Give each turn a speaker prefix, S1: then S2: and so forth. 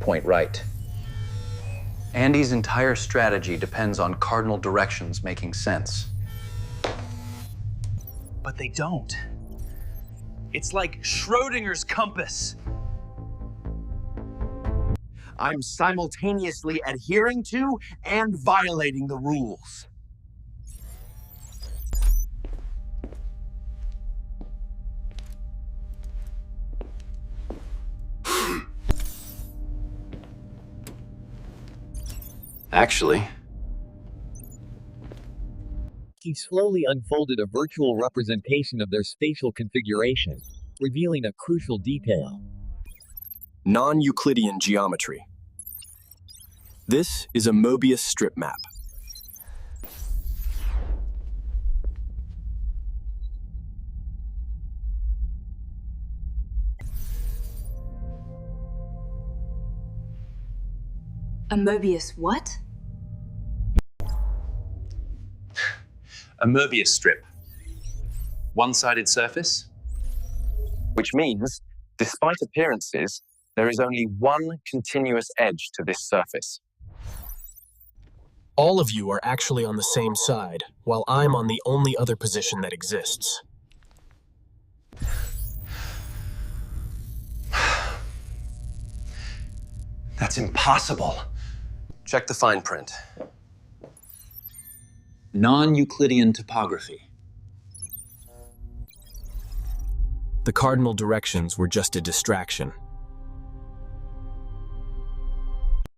S1: point right. Andy's entire strategy depends on cardinal directions making sense.
S2: But they don't. It's like Schrodinger's compass.
S3: I'm simultaneously adhering to and violating the rules.
S1: Actually,
S4: He slowly unfolded a virtual representation of their spatial configuration, revealing a crucial detail.
S5: Non-Euclidean geometry. This is a Mobius strip map.
S6: A Mobius what?
S2: A Mobius strip. One-sided surface.
S3: Which means, despite appearances, there is only one continuous edge to this surface.
S7: All of you are actually on the same side, while I'm on the only other position that exists.
S1: that's impossible.
S5: Check the fine print.
S1: Non-Euclidean topography.
S7: The cardinal directions were just a distraction.